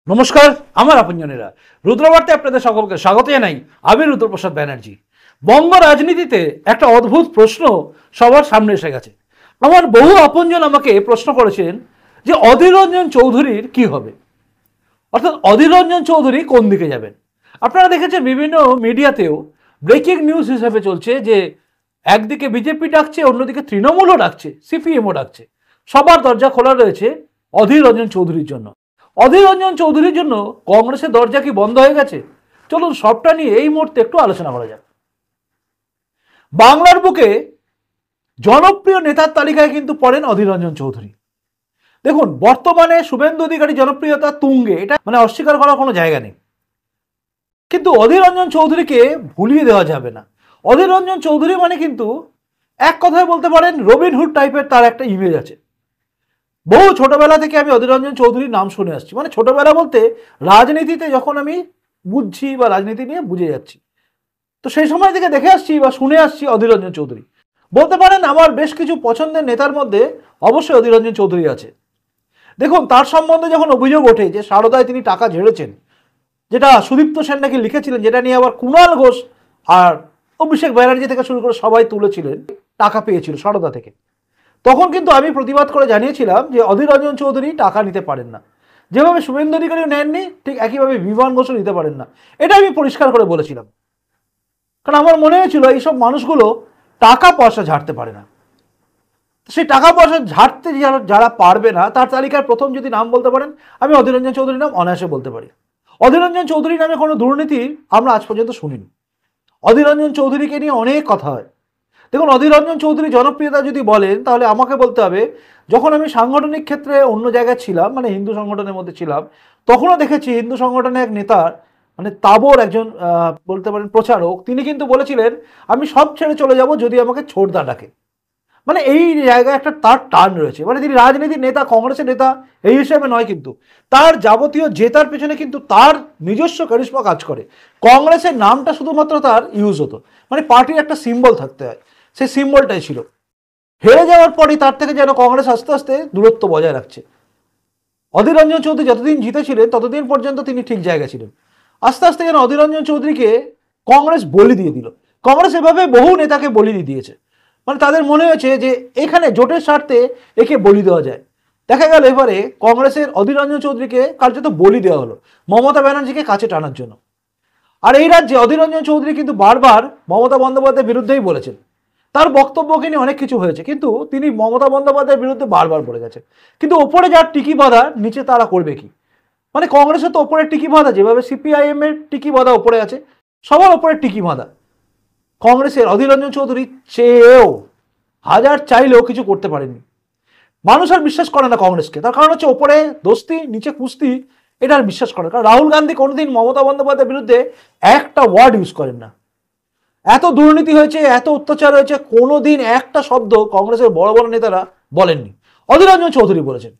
নমস্কার, আমার আপনজনেরা রুদ্রবার্তায় আপনাদের সকলকে স্বাগত জানাই। আমি রুদ্রপ্রসাদ ব্যানার্জি। বঙ্গ রাজনীতিতে একটা অদ্ভুত প্রশ্ন সবার সামনে এসে গেছে। আমার বহু আপনজন আমাকে প্রশ্ন করেছেন যে অধীর রঞ্জন চৌধুরীর কি হবে, অর্থাৎ অধীর রঞ্জন চৌধুরী কোন দিকে যাবেন। আপনারা দেখেছেন বিভিন্ন মিডিয়াতেও ব্রেকিং নিউজ হিসেবে চলছে যে একদিকে বিজেপি ডাকছে, অন্যদিকে তৃণমূলও ডাকছে, সিপিএমও ডাকছে। সবার দরজা খোলা রয়েছে অধীর রঞ্জন চৌধুরীর জন্য। অধীর রঞ্জন চৌধুরীর জন্য কংগ্রেসের দরজা কি বন্ধ হয়ে গেছে? চলুন সবটা নিয়ে এই মুহূর্তে একটু আলোচনা করা যাক। বাংলার বুকে জনপ্রিয় নেতার তালিকায় কিন্তু পড়েন অধীর রঞ্জন চৌধুরী। দেখুন, বর্তমানে শুভেন্দু অধিকারী জনপ্রিয়তা তুঙ্গে, এটা মানে অস্বীকার করার কোনো জায়গা নেই। কিন্তু অধীর রঞ্জন চৌধুরীকে ভুলিয়ে দেওয়া যাবে না। অধীর রঞ্জন চৌধুরী মানে কিন্তু এক কথায় বলতে পারেন রবিনহুড টাইপের তার একটা ইমেজ আছে। বহু ছোটবেলা থেকে আমি অধীর রঞ্জন চৌধুরীর নাম শুনে আসছি, মানে ছোটবেলা বলতে রাজনীতিতে যখন আমি বুঝছি বা রাজনীতি নিয়ে বুঝে যাচ্ছি, তো সেই সময় থেকে দেখে আসছি বা শুনে আসছি অধীর রঞ্জন চৌধুরী। বলতে পারেন আমার বেশ কিছু পছন্দের নেতার মধ্যে অবশ্যই অধীর রঞ্জন চৌধুরী আছে। দেখুন, তার সম্বন্ধে যখন অভিযোগ ওঠে যে সারদায় তিনি টাকা ঝেড়েছেন, যেটা সুদীপ্ত সেন নাকি লিখেছিলেন, যেটা নিয়ে আবার কুণাল ঘোষ আর অভিষেক ব্যানার্জি থেকে শুরু করে সবাই তুলেছিলেন টাকা পেয়েছিল সারদা থেকে, তখন কিন্তু আমি প্রতিবাদ করে জানিয়েছিলাম যে অধীর রঞ্জন চৌধুরী টাকা নিতে পারেন না। যেভাবে শুভেন্দু অধিকারীও নেননি, ঠিক একইভাবে বিমান ঘোষও নিতে পারেন না। এটা আমি পরিষ্কার করে বলেছিলাম, কারণ আমার মনে হয়েছিল এইসব মানুষগুলো টাকা পয়সা ঝাড়তে পারে না। সেই টাকা পয়সা ঝাড়তে যারা পারবে না, তার তালিকার প্রথম যদি নাম বলতে পারেন, আমি অধীর রঞ্জন চৌধুরীর নাম অনায়াসে বলতে পারি। অধীর রঞ্জন চৌধুরী নামে কোনো দুর্নীতি আমরা আজ পর্যন্ত শুনিনি। অধীর রঞ্জন চৌধুরীকে নিয়ে অনেক কথা হয়। দেখুন, অধীর রঞ্জন চৌধুরী জনপ্রিয়তা যদি বলেন, তাহলে আমাকে বলতে হবে যখন আমি সাংগঠনিক ক্ষেত্রে অন্য জায়গায় ছিলাম, মানে হিন্দু সংগঠনের মধ্যে ছিলাম, তখনও দেখেছি হিন্দু সংগঠনের এক নেতার, মানে তাবর একজন বলতে পারেন প্রচারক, তিনি কিন্তু বলেছিলেন আমি সব ছেড়ে চলে যাব যদি আমাকে ছোটদা ডাকে। মানে এই জায়গায় একটা তার টান রয়েছে। মানে তিনি রাজনীতির নেতা, কংগ্রেসের নেতা এই হিসেবে নয়, কিন্তু তার যাবতীয় জেতার পেছনে কিন্তু তার নিজস্ব কারিশমা কাজ করে। কংগ্রেসের নামটা শুধুমাত্র তার ইউজ হতো, মানে পার্টির একটা সিম্বল থাকতে হয়, সেই সিম্বলটাই ছিল। হেরে যাওয়ার পরই তার থেকে যেন কংগ্রেস আস্তে আস্তে দূরত্ব বজায় রাখছে। অধীর রঞ্জন চৌধুরী যতদিন জিতেছিলেন ততদিন পর্যন্ত তিনি ঠিক জায়গায় ছিলেন। আস্তে আস্তে যেন অধীর রঞ্জন চৌধুরীকে কংগ্রেস বলি দিয়ে দিল। কংগ্রেস এভাবে বহু নেতাকে বলি দিয়ে দিয়েছে, মানে তাদের মনে হয়েছে যে এখানে জোটের স্বার্থে একে বলি দেওয়া যায়। দেখা গেল এবারে কংগ্রেসের অধীর রঞ্জন চৌধুরীকে কার্যত বলি দেওয়া হলো মমতা ব্যানার্জিকে কাছে টানার জন্য। আর এই রাজ্যে অধীর রঞ্জন চৌধুরী কিন্তু বারবার মমতা বন্দ্যোপাধ্যায়ের বিরুদ্ধেই বলেছেন। তার বক্তব্যকে নিয়ে অনেক কিছু হয়েছে, কিন্তু তিনি মমতা বন্দ্যোপাধ্যায়ের বিরুদ্ধে বারবার বলে গেছেন। কিন্তু ওপরে যার টিকি বাঁধা, নিচে তারা করবে কি? মানে কংগ্রেসের তো ওপরে টিকি বাঁধা, যেভাবে সিপিআইএম এর টিকি বাঁধা ওপরে আছে, সবার ওপরে টিকি বাঁধা। কংগ্রেসের অধীর রঞ্জন চৌধুরী চেয়েও, হাজার চাইলেও কিছু করতে পারেননি। মানুষ আর বিশ্বাস করে না কংগ্রেসকে, তার কারণ হচ্ছে ওপরে দোস্তি নিচে কুস্তি, এটা আর বিশ্বাস করে। কারণ রাহুল গান্ধী কোনোদিন মমতা বন্দ্যোপাধ্যায়ের বিরুদ্ধে একটা ওয়ার্ড ইউজ করেন না। এত দুর্নীতি হয়েছে, এত অত্যাচার হয়েছে, কোনোদিন একটা শব্দ কংগ্রেসের বড় বড় নেতারা বলেননি। অধীর রঞ্জন চৌধুরী বলেছেন।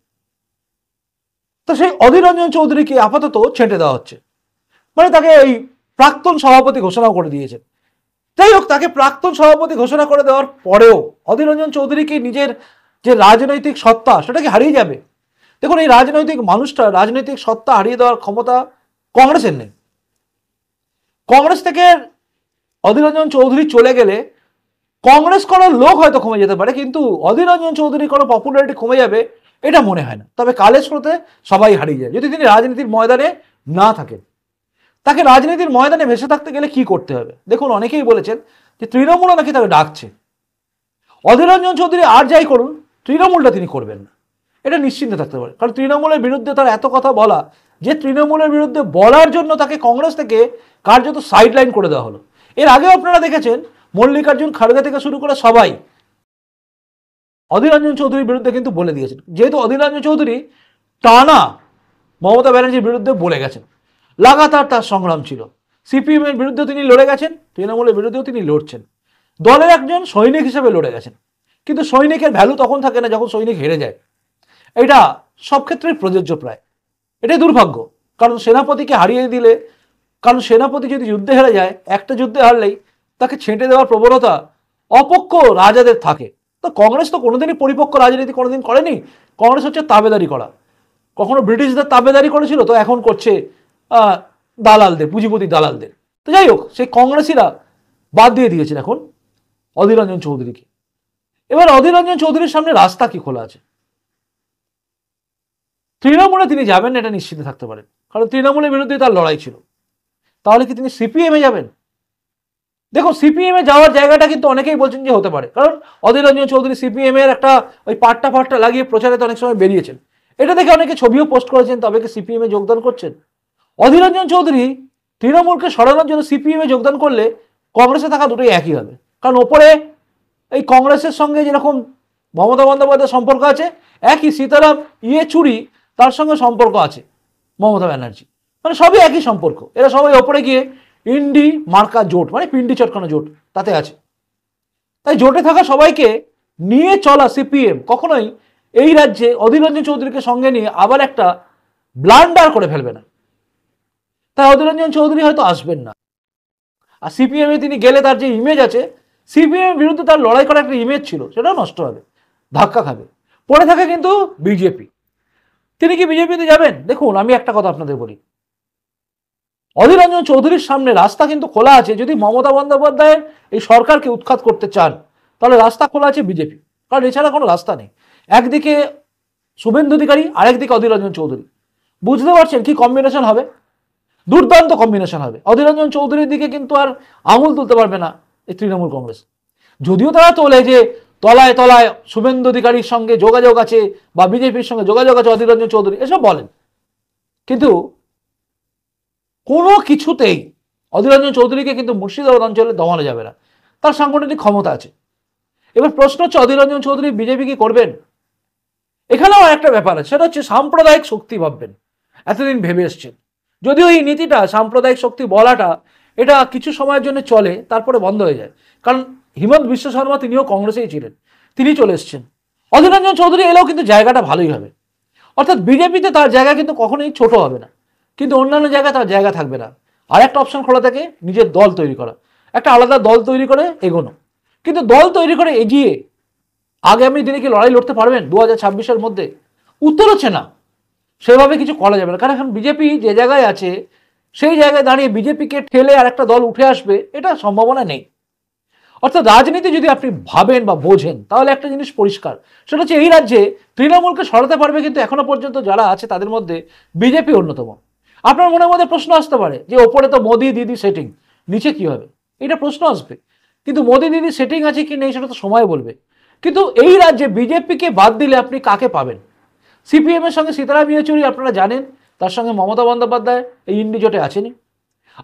তো সেই অধীর রঞ্জন চৌধুরীকে আপাতত ছেঁটে দেওয়া হচ্ছে, মানে তাকে এই প্রাক্তন সভাপতি ঘোষণা করে দিয়েছেন। যাই হোক, তাকে প্রাক্তন সভাপতি ঘোষণা করে দেওয়ার পরেও অধীর রঞ্জন চৌধুরীকে নিজের যে রাজনৈতিক সত্তা, সেটা কি হারিয়ে যাবে? দেখুন, এই রাজনৈতিক মানুষটা রাজনৈতিক সত্তা হারিয়ে দেওয়ার ক্ষমতা কংগ্রেসের নেই। কংগ্রেস থেকে অধীর রঞ্জন চৌধুরী চলে গেলে কংগ্রেস করার লোক হয়তো কমে যেতে পারে, কিন্তু অধীর রঞ্জন চৌধুরী কোনো পপুলারিটি কমে যাবে এটা মনে হয় না। তবে কালের স্রোতে সবাই হারিয়ে যায় যদি তিনি রাজনীতির ময়দানে না থাকেন। তাকে রাজনীতির ময়দানে ভেসে থাকতে গেলে কি করতে হবে? দেখুন, অনেকেই বলেছেন যে তৃণমূল নাকি তাকে ডাকছে। অধীর রঞ্জন চৌধুরী আর যাই করুন, তৃণমূলটা তিনি করবেন না, এটা নিশ্চিন্তে থাকতে পারে। কারণ তৃণমূলের বিরুদ্ধে তার এত কথা বলা, যে তৃণমূলের বিরুদ্ধে বলার জন্য তাকে কংগ্রেস থেকে কার্যত সাইডলাইন করে দেওয়া হলো। এর আগেও আপনারা দেখেছেন মল্লিকার্জুন খাড়গে থেকে শুরু করে সবাই অধীর রঞ্জন চৌধুরীর বিরুদ্ধে কিন্তু বলে দিয়েছেন। যেহেতু অধীর রঞ্জন চৌধুরী টানা মমতা ব্যানার্জির বিরুদ্ধে বলে গেছেন, লাগাতার তার সংগ্রাম ছিল। সিপিএম এর বিরুদ্ধে তিনি লড়ে গেছেন, তৃণমূলের বিরুদ্ধেও তিনি লড়ছেন, দলের একজন সৈনিক হিসেবে লড়ে গেছেন। কিন্তু সৈনিকের ভ্যালু তখন থাকে না যখন সৈনিক হেরে যায়। এটা সব ক্ষেত্রেই প্রযোজ্য প্রায়। এটাই দুর্ভাগ্য, কারণ সেনাপতিকে হারিয়ে দিলে, কারণ সেনাপতি যদি যুদ্ধে হেরে যায়, একটা যুদ্ধে হারলেই তাকে ছেঁটে দেওয়ার প্রবণতা অপক্ষ রাজাদের থাকে। তো কংগ্রেস তো কোনোদিনই পরিপক্ক রাজনীতি কোনোদিন করেনি। কংগ্রেস হচ্ছে তাবেদারি করা। কখনো ব্রিটিশদের তাবেদারি করেছিল, তো এখন করছে দালালদের, পুঁজিপতি দালালদের। তো যাই হোক, সেই কংগ্রেসিরা বাদ দিয়ে দিয়েছেন এখন অধীর রঞ্জন চৌধুরীকে। এবার অধীর রঞ্জন চৌধুরীর সামনে রাস্তা কি খোলা আছে? তৃণমূলে তিনি যাবেন এটা নিশ্চিত থাকতে পারেন, কারণ তৃণমূলের বিরুদ্ধে তার লড়াই ছিল। তাহলে কি তিনি সিপিএমে যাবেন? দেখো, সিপিএমে যাওয়ার জায়গাটা কিন্তু অনেকেই বলছেন যে হতে পারে, কারণ অধীর রঞ্জন চৌধুরী সিপিএম এর একটা ওই পাট্টা লাগিয়ে প্রচারে তো অনেক সময় বেরিয়েছেন। এটা দেখে অনেকে ছবিও পোস্ট করেছেন, তবে কি সিপিএম এ যোগদান করছেন। অধীর রঞ্জন চৌধুরী তৃণমূলকে সরানোর জন্য সিপিএম এ যোগদান করলে কংগ্রেসে থাকা দুটোই একই হবে, কারণ ওপরে এই কংগ্রেসের সঙ্গে যেরকম মমতা বন্দ্যোপাধ্যায়ের সম্পর্ক আছে, একই সীতারাম ইয়েচুরি তার সঙ্গে সম্পর্ক আছে মমতা ব্যানার্জি, মানে সবই একই সম্পর্ক। এরা সবাই ওপরে গিয়ে ইন্ডি মার্কা জোট, মানে পিন্ডি চটকানো জোট, তাতে আছে। তাই জোটে থাকা সবাইকে নিয়ে চলা সিপিএম কখনোই এই রাজ্যে অধীর রঞ্জন চৌধুরীকে সঙ্গে নিয়ে আবার একটা ব্লান্ডার করে ফেলবে না। তাই অধীর রঞ্জন চৌধুরী হয়তো আসবেন না। আর সিপিএম এ তিনি গেলে তার যে ইমেজ আছে, সিপিএম এর বিরুদ্ধে তার লড়াই করার একটা ইমেজ ছিল, সেটাও নষ্ট হবে, ধাক্কা খাবে। পড়ে থাকে কিন্তু বিজেপি। তিনি কি বিজেপিতে যাবেন? দেখুন, আমি একটা কথা আপনাদের বলি, অধীর রঞ্জন চৌধুরীর সামনে রাস্তা কিন্তু খোলা আছে। যদি মমতা বন্দ্যোপাধ্যায়ের এই সরকারকে উৎখাত করতে চান, তাহলে রাস্তা খোলা আছে বিজেপি, কারণ এছাড়া কোনো রাস্তা নেই। একদিকে শুভেন্দু অধিকারী, আরেকদিকে অধীর রঞ্জন চৌধুরী। বুঝতে পারছেন কি কম্বিনেশন হবে? দুর্দান্ত কম্বিনেশন হবে। অধীর রঞ্জন চৌধুরীর দিকে কিন্তু আর আঙুল তুলতে পারবে না এই তৃণমূল কংগ্রেস। যদিও তারা তোলে যে তলায় তলায় শুভেন্দু অধিকারীর সঙ্গে যোগাযোগ আছে বা বিজেপির সঙ্গে যোগাযোগ আছে অধীর রঞ্জন চৌধুরী, এসব বলেন, কিন্তু কোনো কিছুতেই অধীর রঞ্জন চৌধুরীকে কিন্তু মুর্শিদাবাদ অঞ্চলে দমানো যাবে না। তার সাংগঠনিক ক্ষমতা আছে। এবার প্রশ্ন হচ্ছে, অধীর রঞ্জন চৌধুরী বিজেপি কি করবেন? এখানেও একটা ব্যাপার আছে, সেটা হচ্ছে সাম্প্রদায়িক শক্তি ভাববেন, এতদিন ভেবে এসছেন। যদিও এই নীতিটা, সাম্প্রদায়িক শক্তি বলাটা, এটা কিছু সময়ের জন্য চলে, তারপরে বন্ধ হয়ে যায়। কারণ হিমন্ত বিশ্ব শর্মা তিনিও কংগ্রেসেই ছিলেন, তিনি চলে এসছেন। অধীর রঞ্জন চৌধুরী এলেও কিন্তু জায়গাটা ভালোই হবে, অর্থাৎ বিজেপিতে তার জায়গা কিন্তু কখনোই ছোট হবে না, কিন্তু অন্যান্য জায়গায় তার জায়গা থাকবে না। আর একটা অপশন খোলা থাকে, নিজের দল তৈরি করা, একটা আলাদা দল তৈরি করে এগোনো। কিন্তু দল তৈরি করে এগিয়ে আগামী দিনে কি লড়াই লড়তে পারবেন 2026-এর মধ্যে? উত্তর হচ্ছে না, সেভাবে কিছু করা যাবে না। কারণ এখন বিজেপি যে জায়গায় আছে, সেই জায়গায় দাঁড়িয়ে বিজেপিকে ঠেলে আর একটা দল উঠে আসবে, এটা সম্ভাবনা নেই। অর্থাৎ রাজনীতি যদি আপনি ভাবেন বা বোঝেন, তাহলে একটা জিনিস পরিষ্কার, সেটা হচ্ছে এই রাজ্যে তৃণমূলকে সরাতে পারবে কিন্তু এখনো পর্যন্ত যারা আছে তাদের মধ্যে বিজেপি অন্যতম। আপনার মনের মধ্যে প্রশ্ন আসতে পারে যে ওপরে তো মোদি দিদি সেটিং, নিচে কি হবে? এটা প্রশ্ন আসবে, কিন্তু মোদি দিদি সেটিং আছে কি নেই সেটা তো সময় বলবে। কিন্তু এই রাজ্যে বিজেপিকে বাদ দিলে আপনি কাকে পাবেন? সিপিএম এর সঙ্গে সীতারাম ইয়েচুরি আপনারা জানেন, তার সঙ্গে মমতা বন্দ্যোপাধ্যায় এই ইন্ডি জোটে আছেনি।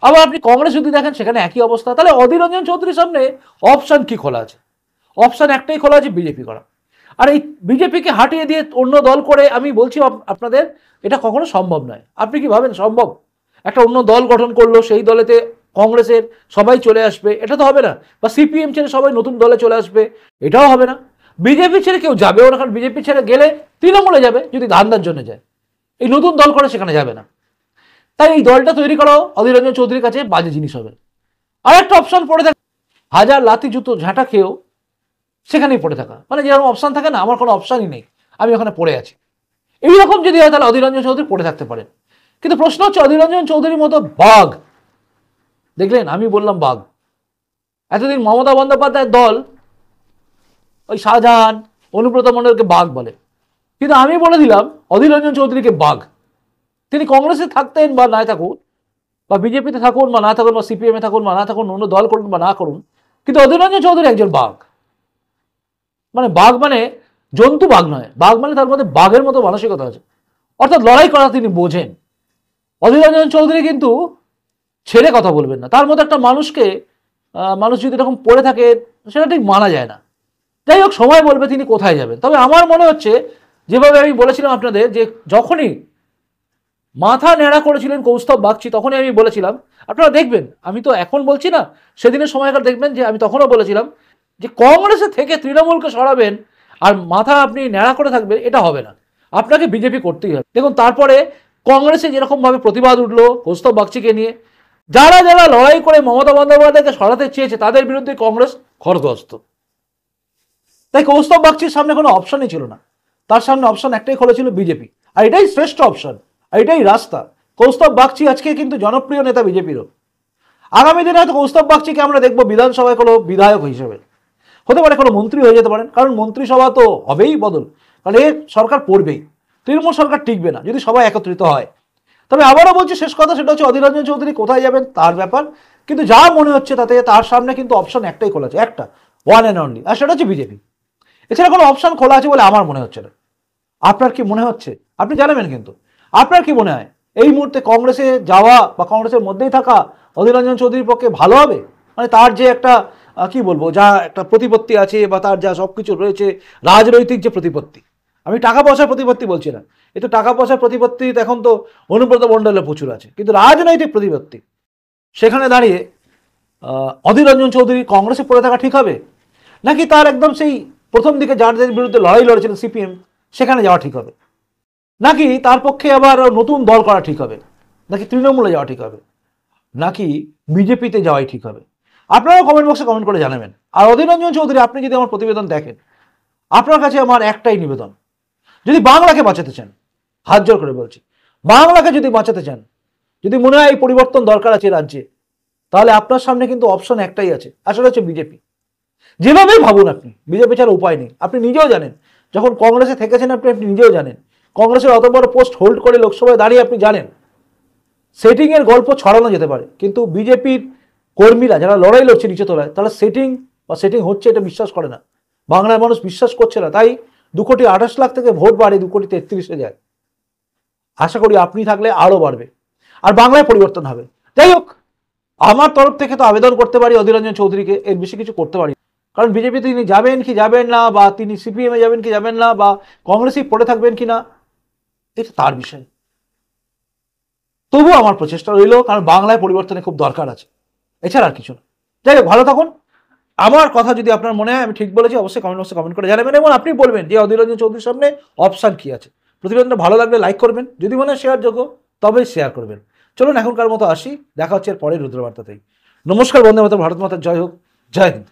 আবার আপনি কংগ্রেস যদি দেখেন, সেখানে একই অবস্থা। তাহলে অধীর রঞ্জন চৌধুরীর সামনে অপশন কি খোলা আছে? অপশন একটাই খোলা আছে, বিজেপি করা। আর এই বিজেপিকে হাঁটিয়ে দিয়ে অন্য দল করে, আমি বলছি আপনাদের, এটা কখনো সম্ভব নয়। আপনি কি ভাবেন সম্ভব? একটা অন্য দল গঠন করলো, সেই দলেতে কংগ্রেসের সবাই চলে আসবে, এটা তো হবে না। বা সিপিএম ছেড়ে সবাই নতুন দলে চলে আসবে, এটাও হবে না। বিজেপি ছেড়ে কেউ যাবেও না, কারণ বিজেপি ছেড়ে গেলে তৃণমূলে যাবে, যদি ধান্দার জন্য যায়। এই নতুন দল করে সেখানে যাবে না। তাই এই দলটা তৈরি করাও অধীর রঞ্জন চৌধুরীর কাছে বাজে জিনিস হবে। আর একটা অপশন পড়ে থাকে, হাজার লাথি জুতো ঝাঁটা খেয়েও সেখানেই পড়ে থাকা, মানে যেরকম অপশন থাকে না, আমার কোনো অপশনই নেই, আমি ওখানে পড়ে আছি। এইরকম যদি হয়, তাহলে অধীর রঞ্জন চৌধুরী পড়ে থাকতে পারেন। কিন্তু প্রশ্ন হচ্ছে, অধীর রঞ্জন চৌধুরীর মতো বাঘ, দেখলেন আমি বললাম বাঘ, এতদিন মমতা বন্দ্যোপাধ্যায়ের দল ওই শাহজাহান অনুব্রত মণ্ডলকে বাঘ বলে, কিন্তু আমি বলে দিলাম অধীর রঞ্জন চৌধুরীকে বাঘ। তিনি কংগ্রেসে থাকতেন বা না থাকুন, বা বিজেপিতে থাকুন বা না থাকুন, বা সিপিএম এ থাকুন বা না থাকুন, অন্য দল করুন বা না করুন, কিন্তু অধীর রঞ্জন চৌধুরী একজন বাঘ। মানে বাঘ মানে জন্তু বাঘ নয়, বাঘ মানে তার মধ্যে বাঘের মতো মানসিকতা আছে, অর্থাৎ লড়াই করা তিনি বোঝেন। অধীর রঞ্জন চৌধুরী কিন্তু ছেড়ে কথা বলবেন না। তার মতো একটা মানুষকে, মানুষ যদি এরকম পড়ে থাকে, সেটা ঠিক মানা যায় না। যাই হোক, সময় বলবে তিনি কোথায় যাবেন। তবে আমার মনে হচ্ছে, যেভাবে আমি বলেছিলাম আপনাদের, যে যখনই মাথা নেড়া করেছিলেন কৌস্তব বাগচি, তখনই আমি বলেছিলাম, আপনারা দেখবেন, আমি তো এখন বলছি না, সেদিনের সময়কার দেখবেন যে আমি তখনও বলেছিলাম যে কংগ্রেসে থেকে তৃণমূলকে সরাবেন আর মাথা আপনি নেড়া করে থাকবেন, এটা হবে না, আপনাকে বিজেপি করতেই হবে। দেখুন, তারপরে কংগ্রেসে যেরকমভাবে প্রতিবাদ উঠলো কৌস্তব বাগচিকে নিয়ে, যারা যারা লড়াই করে মমতা বন্দ্যোপাধ্যায়কে সরাতে চেয়েছে, তাদের বিরুদ্ধে কংগ্রেস খড়গহস্ত। তাই কৌস্তব বাগচির সামনে কোনো অপশনই ছিল না, তার সামনে অপশন একটাই খোলা ছিল, বিজেপি। আর এটাই শ্রেষ্ঠ অপশন, আর এটাই রাস্তা। কৌস্তব বাগচি আজকে কিন্তু জনপ্রিয় নেতা বিজেপিরও। আগামী দিনে হয়তো কৌস্তব বাগচিকে আমরা দেখবো বিধানসভায় কোনো বিধায়ক হিসেবে, হতে পারে কোনো মন্ত্রী হয়ে যেতে পারেন, কারণ মন্ত্রিসভা তো হবেই বদল, কারণ এ সরকার পড়বেই, তৃণমূল সরকার টিকবে না যদি সবাই একত্রিত হয়। তবে আবারও বলছি, শেষ কথা সেটা হচ্ছে অধীর রঞ্জন চৌধুরী কোথায় যাবেন তার ব্যাপার, কিন্তু যা মনে হচ্ছে তাতে তার সামনে কিন্তু অপশন একটাই খোলা আছে, একটা, ওয়ান অ্যান্ড অনলি, আর সেটা হচ্ছে বিজেপি। এছাড়া কোনো অপশন খোলা আছে বলে আমার মনে হচ্ছে না। আপনার কি মনে হচ্ছে আপনি জানাবেন কিন্তু। আপনার কি মনে হয় এই মুহূর্তে কংগ্রেসে যাওয়া বা কংগ্রেসের মধ্যেই থাকা অধীর রঞ্জন চৌধুরীর পক্ষে ভালো হবে? মানে তার যে একটা কি বলবো, যা একটা প্রতিপত্তি আছে বা তার যা সব কিছু রয়েছে, রাজনৈতিক যে প্রতিপত্তি, আমি টাকা পয়সার প্রতিপত্তি বলছি না, এ তো টাকা পয়সার প্রতিপত্তি এখন তো অনুব্রত মণ্ডলের প্রচুর আছে, কিন্তু রাজনৈতিক প্রতিপত্তি, সেখানে দাঁড়িয়ে অধীর রঞ্জন চৌধুরী কংগ্রেসে পড়ে থাকা ঠিক হবে, নাকি তার একদম সেই প্রথম দিকে যাদের বিরুদ্ধে লড়াই লড়েছিলেন সিপিএম সেখানে যাওয়া ঠিক হবে, নাকি তার পক্ষে আবার নতুন দল করা ঠিক হবে, নাকি তৃণমূলে যাওয়া ঠিক হবে, নাকি বিজেপিতে যাওয়াই ঠিক হবে? আপনারাও কমেন্ট বক্সে কমেন্ট করে জানাবেন। আর অধীর রঞ্জন চৌধুরী, আপনি যদি আমার প্রতিবেদন দেখেন, আপনার কাছে আমার একটাই নিবেদন, যদি বাংলাকে বাঁচাতে চান, হাত জোর করে বলছি, বাংলাকে যদি বাঁচাতে চান, যদি মনে হয় এই পরিবর্তন দরকার আছে রাজ্যে, তাহলে আপনার সামনে কিন্তু অপশন একটাই আছে, আসলে হচ্ছে বিজেপি। যেভাবেই ভাবুন আপনি, বিজেপি ছাড়া উপায় নেই। আপনি নিজেও জানেন, যখন কংগ্রেসে থেকেছেন আপনি নিজেও জানেন, কংগ্রেসের অত বড় পোস্ট হোল্ড করে লোকসভায় দাঁড়িয়ে আপনি জানেন সেটিংয়ের গল্প ছড়ানো যেতে পারে, কিন্তু বিজেপির কর্মীরা যারা লড়াই লড়ছে নিচে তলায়, তারা সেটিং হচ্ছে এটা বিশ্বাস করে না, বাংলার মানুষ বিশ্বাস করছে না, তাই 2,28,00,000 থেকে ভোট বাড়ে 2,33,000 যায়। আশা করি আপনি থাকলে আরও বাড়বে, আর বাংলায় পরিবর্তন হবে। যাই হোক, আমার তরফ থেকে তো আবেদন করতে পারি অধীর রঞ্জন চৌধুরীকে, এর বেশি কিছু করতে পারি, কারণ বিজেপি তিনি যাবেন কি যাবেন না, বা তিনি সিপিএমে যাবেন কি যাবেন না, বা কংগ্রেসই পড়ে থাকবেন কি না, এটা তার বিষয়। তবুও আমার প্রচেষ্টা রইল, কারণ বাংলায় পরিবর্তনে খুব দরকার আছে, এছাড়া আর কিছু না। যাই হোক, ভালো থাকুন। আমার কথা যদি আপনার মনে হয় আমি ঠিক বলেছি, অবশ্যই কমেন্ট বক্সে কমেন্ট করে জানাবেন, এবং আপনি বলবেন যে অধীর রঞ্জন চৌধুরীর সামনে অপশান কি আছে। প্রতিবেদনটা ভালো লাগলে লাইক করবেন, যদি মনে হয় শেয়ার যোগ্য তবেই শেয়ার করবেন। চলুন এখনকার মতো আসি, দেখা হচ্ছে এর পরের রুদ্রবার্তাতেই। নমস্কার, বন্দে মাতরম, ভারত মাতার জয় হোক, জয় হিন্দ।